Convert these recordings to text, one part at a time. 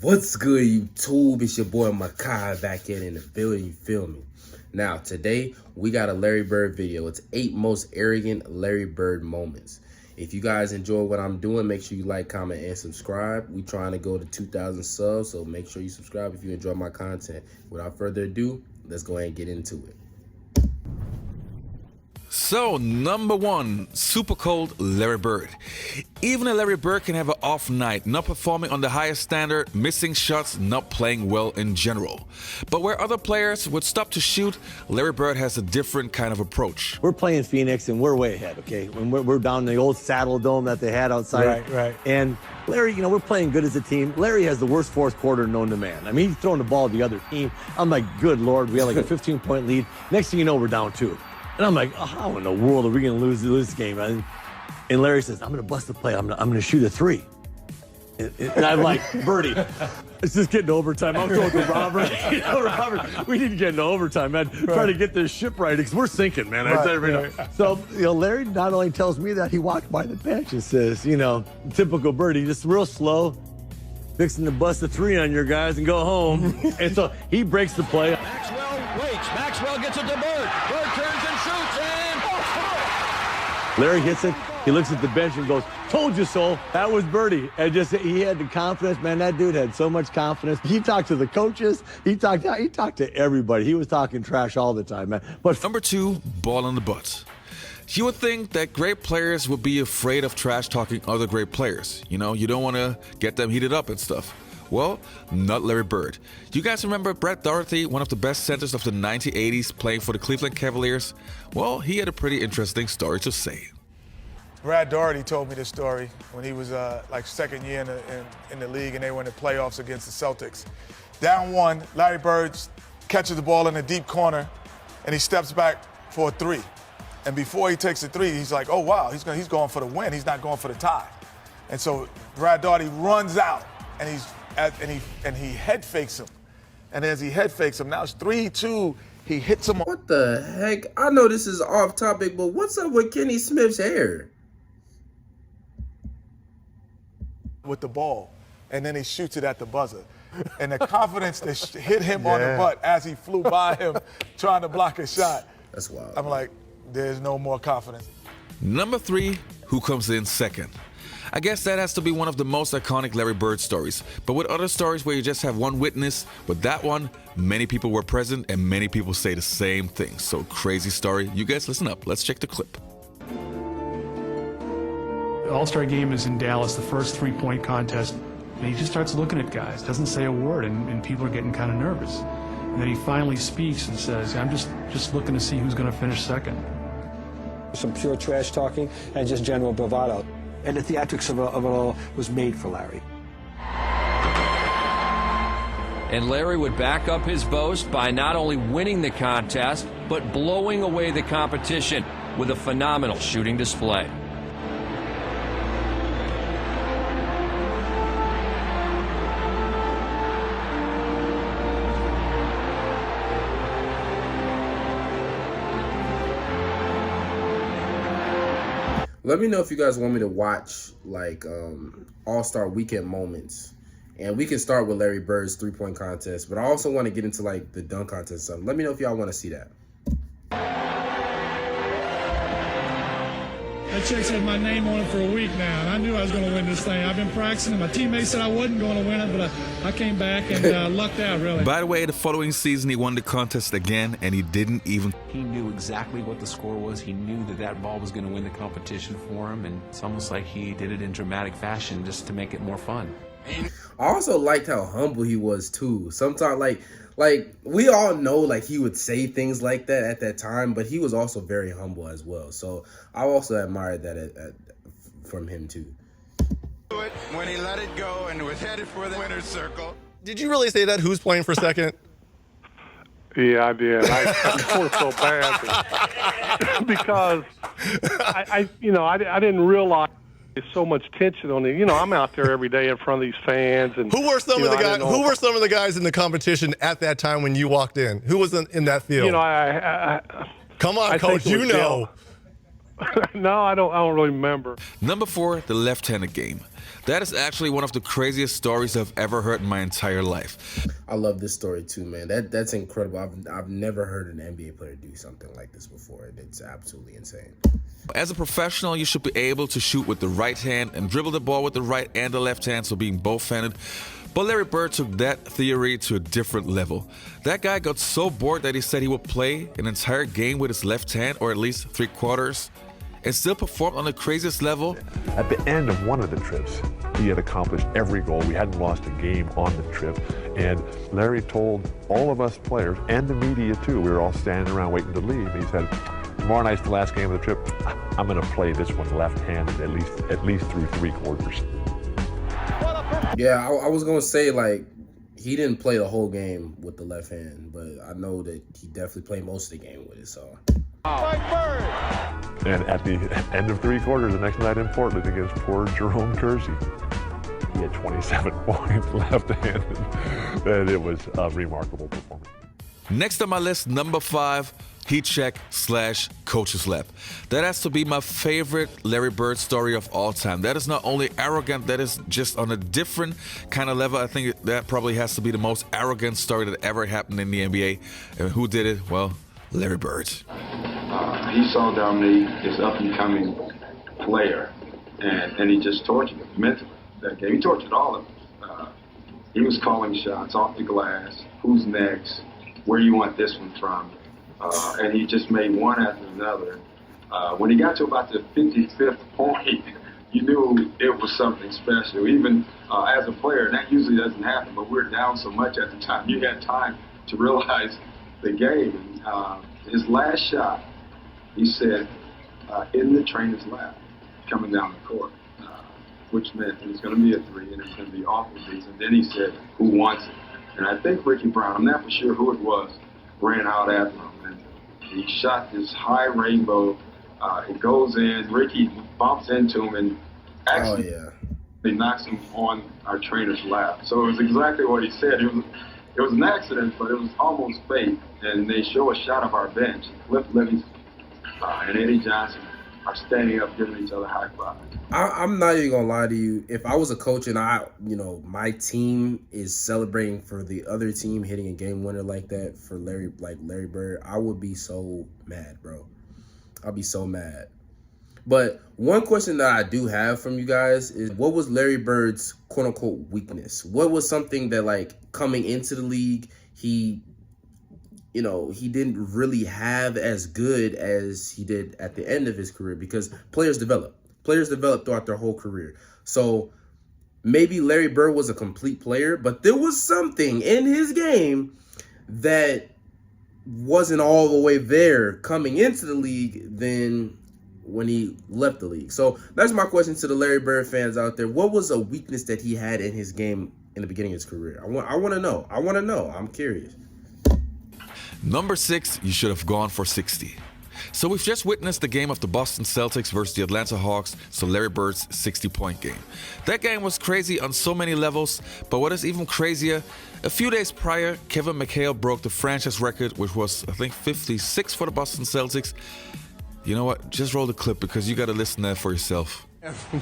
What's good, YouTube? It's your boy Mekhi back in the building, you feel me? Now, today, we got a Larry Bird video. It's 8 most arrogant Larry Bird moments. If you guys enjoy what I'm doing, make sure you like, comment, and subscribe. We trying to go to 2,000 subs, so make sure you subscribe if you enjoy my content. Without further ado, let's go ahead and get into it. So, number 1, super cold Larry Bird. Even a Larry Bird can have an off night, not performing on the highest standard, missing shots, not playing well in general. But where other players would stop to shoot, Larry Bird has a different kind of approach. We're playing Phoenix and we're way ahead, okay? When we're down in the old Saddle Dome that they had outside. Right. And Larry, you know, we're playing good as a team. Larry has the worst fourth quarter known to man. I mean, he's throwing the ball to the other team. I'm like, good Lord, we had like a 15-point lead. Next thing you know, we're down 2. And I'm like, oh, how in the world are we going to lose this game? And Larry says, I'm going to bust the play. I'm going to shoot a 3. And I'm like, Birdie, it's just getting to overtime. I'm going to Robert. You know, Robert, we need to get into overtime, man. Trying to get this ship right because we're sinking, man. So, you know, Larry not only tells me that, he walked by the bench and says, you know, typical Birdie, just real slow, fixing to bust a 3 on your guys and go home. And so he breaks the play. Maxwell waits. Maxwell gets it to Bird. Bird turns and shoots, and Larry hits it. He looks at the bench and goes, told you so. That was Birdie. And just, he had the confidence, man. That dude had so much confidence. He talked to the coaches. He talked to everybody. He was talking trash all the time, man. But Number 2, ball in the butt. You would think that great players would be afraid of trash talking other great players. You know, you don't want to get them heated up and stuff. Well, not Larry Bird. You guys remember Brett Doherty, one of the best centers of the 1980s, playing for the Cleveland Cavaliers? Well, he had a pretty interesting story to say. Brad Doherty told me this story when he was like second year in the league and they were in the playoffs against the Celtics. Down 1, Larry Bird catches the ball in the deep corner and he steps back for a 3. And before he takes the 3, he's like, oh wow, he's going for the win. He's not going for the tie. And so Brad Doherty runs out and he head fakes him. And as he head fakes him, now it's 3-2. He hits him. What the heck? I know this is off topic, but what's up with Kenny Smith's hair? With the ball, and then he shoots it at the buzzer. And the confidence that hit him on the butt as he flew by him trying to block a shot. That's wild. I'm like, there's no more confidence. Number 3, who comes in second? I guess that has to be one of the most iconic Larry Bird stories. But with other stories where you just have one witness, with that one, many people were present and many people say the same thing. So crazy story. You guys listen up. Let's check the clip. The All-Star game is in Dallas, the first three-point contest, and he just starts looking at guys, doesn't say a word, and people are getting kind of nervous. And then he finally speaks and says, I'm just looking to see who's going to finish second. Some pure trash talking and just general bravado. And the theatrics of it all was made for Larry. And Larry would back up his boast by not only winning the contest, but blowing away the competition with a phenomenal shooting display. Let me know if you guys want me to watch like All-Star Weekend moments. And we can start with Larry Bird's 3-point contest, but I also want to get into like the dunk contest and stuff. Let me know if y'all want to see that. That chick's had my name on it for a week now, and I knew I was going to win this thing. I've been practicing, and my teammates said I wasn't going to win it, but I came back and lucked out, really. By the way, the following season, he won the contest again, and he didn't even... He knew exactly what the score was. He knew that that ball was going to win the competition for him, and it's almost like he did it in dramatic fashion just to make it more fun. I also liked how humble he was, too. Sometimes, like we all know, like, he would say things like that at that time, but he was also very humble as well. So I also admired that from him, too. When he let it go and was headed for the winner's circle. Did you really say that? Who's playing for second? Yeah, I did. I sort of felt bad because I didn't realize there's so much tension on it. You know, I'm out there every day in front of these fans. And who were some of the guys? Who were some of the guys in the competition at that time when you walked in? Who was in that field? You know, come on, coach. You know. No, I don't really remember. Number 4, the left-handed game. That is actually one of the craziest stories I've ever heard in my entire life. I love this story too, man. That's incredible. I've never heard an NBA player do something like this before, and it's absolutely insane. As a professional, you should be able to shoot with the right hand and dribble the ball with the right and the left hand, so being both-handed. But Larry Bird took that theory to a different level. That guy got so bored that he said he would play an entire game with his left hand, or at least 3/4, and still performed on the craziest level. At the end of one of the trips, he had accomplished every goal. We hadn't lost a game on the trip. And Larry told all of us players, and the media too, we were all standing around waiting to leave. He said, tomorrow night's the last game of the trip. I'm going to play this one left-handed at least through 3/4. Yeah, I was going to say, like, he didn't play the whole game with the left hand, but I know that he definitely played most of the game with it, so. And at the end of 3/4, the next night in Portland against poor Jerome Kersey, he had 27 points left-handed. And it was a remarkable performance. Next on my list, number 5, heat check / coach's lap. That has to be my favorite Larry Bird story of all time. That is not only arrogant, that is just on a different kind of level. I think that probably has to be the most arrogant story that ever happened in the NBA. And who did it? Well, Larry Bird. He saw Dominique, this up-and-coming player, and he just tortured him mentally that game. He tortured all of them. He was calling shots off the glass, who's next, where you want this one from, and he just made one after another. When he got to about the 55th point, you knew it was something special. Even as a player, and that usually doesn't happen, but we're down so much at the time, you had time to realize the game. And, his last shot, he said, in the trainer's lap, coming down the court, which meant it was going to be a 3 and it was going to be off of these. And then he said, who wants it? And I think Ricky Brown, I'm not for sure who it was, ran out after him. And he shot this high rainbow. It goes in. Ricky bumps into him and actually he knocks him on our trainer's lap. So it was exactly what he said. It was an accident, but it was almost fate. And they show a shot of our bench. Cliff Livingstone and Eddie Johnson are standing up giving each other high fives. I'm not even gonna lie to you. If I was a coach and my team is celebrating for the other team hitting a game winner like that for Larry Bird, I would be so mad, bro. I'll be so mad. But one question that I do have from you guys is, what was Larry Bird's quote unquote weakness? What was something that, like, coming into the league, he didn't really have as good as he did at the end of his career? Because players develop throughout their whole career. So maybe Larry Bird was a complete player, but there was something in his game that wasn't all the way there coming into the league than when he left the league. So that's my question to the Larry Bird fans out there. What was a weakness that he had in his game in the beginning of his career? I want to know. I'm curious. Number 6, you should have gone for 60. So we've just witnessed the game of the Boston Celtics versus the Atlanta Hawks, so Larry Bird's 60-point game. That game was crazy on so many levels, but what is even crazier, a few days prior, Kevin Mekhi broke the franchise record, which was, I think, 56 for the Boston Celtics. You know what? Just roll the clip because you got to listen to that for yourself.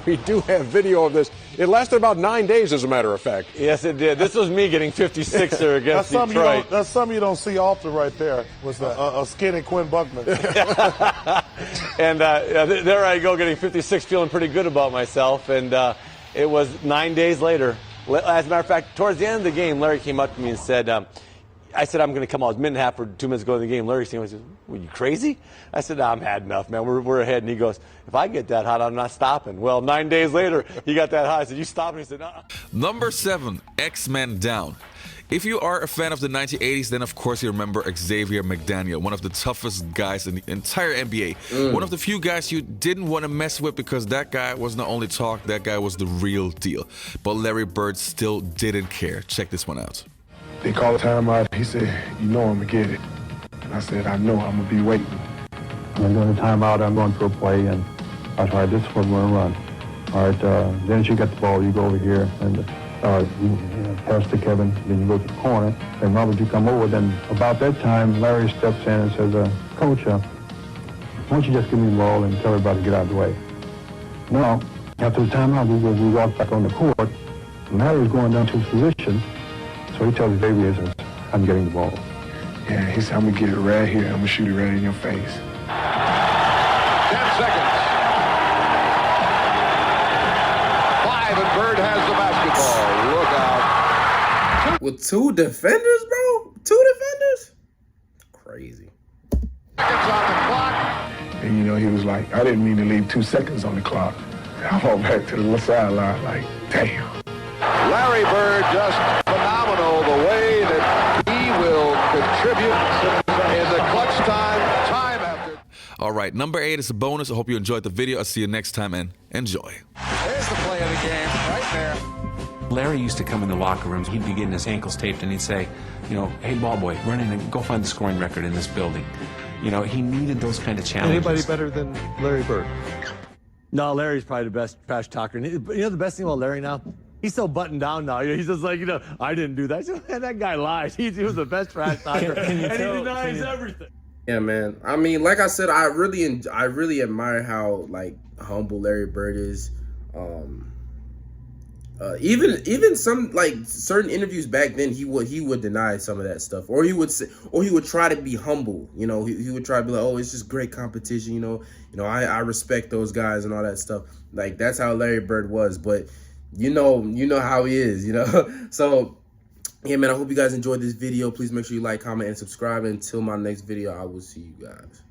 We do have video of this. It lasted about 9 days, as a matter of fact. Yes, it did. This was me getting 56 there against Detroit. That's something you don't see often right there, was a skinny Quinn Buckman. And there I go, getting 56, feeling pretty good about myself. And it was 9 days later. As a matter of fact, towards the end of the game, Larry came up to me and said, I said, I'm going to come out. It was minute and a half or 2 minutes ago in the game. Larry said, were you crazy? I said, I'm had enough, man. We're ahead. And he goes, if I get that hot, I'm not stopping. Well, 9 days later, he got that hot. I said, you stopping? He said, no. Number 7, XMen down. If you are a fan of the 1980s, then of course you remember Xavier McDaniel, one of the toughest guys in the entire NBA. One of the few guys you didn't want to mess with because that guy was not only talk, that guy was the real deal. But Larry Bird still didn't care. Check this one out. They called a timeout. He said, you know I'm going to get it. And I said, I know, I'm going to be waiting. And during the timeout, I'm going through a play, and I was, all right, this is what we're going to run. All right, then you get the ball, you go over here, and you pass to Kevin, then you go to the corner. And Robert, you come over. Then about that time, Larry steps in and says, Coach, why don't you just give me the ball and tell everybody to get out of the way? No, After the timeout, we walked back on the court, and Larry was going down to his position, so he tells Xavier, says, I'm getting the ball. Yeah, he said, I'm going to get it right here. I'm going to shoot it right in your face. 10 seconds. 5, and Bird has the basketball. Look out. With 2 defenders, bro? 2 defenders? Crazy. Seconds on the clock. And, you know, he was like, I didn't mean to leave 2 seconds on the clock. And I walked back to the sideline like, damn. Larry Bird just phenomenal the way that he will contribute in the clutch time after. All right, number 8 is a bonus. I hope you enjoyed the video. I'll see you next time, and enjoy. There's the play of the game right there. Larry used to come in the locker rooms. He'd be getting his ankles taped, and he'd say, you know, hey, ball boy, run in and go find the scoring record in this building. You know, he needed those kind of challenges. Anybody better than Larry Bird? No, Larry's probably the best trash talker. You know the best thing about Larry now? He's so buttoned down now. He's just like, I didn't do that. Man, that guy lies. He was the best trash talker, and he denies everything. Yeah, man. I mean, like I said, I really admire how like humble Larry Bird is. Even some like certain interviews back then, he would deny some of that stuff, or he would try to be humble. You know, he would try to be like, oh, it's just great competition. You know, I respect those guys and all that stuff. Like that's how Larry Bird was, but. You know how he is, So, yeah, man, I hope you guys enjoyed this video. Please make sure you like, comment, and subscribe. Until my next video, I will see you guys.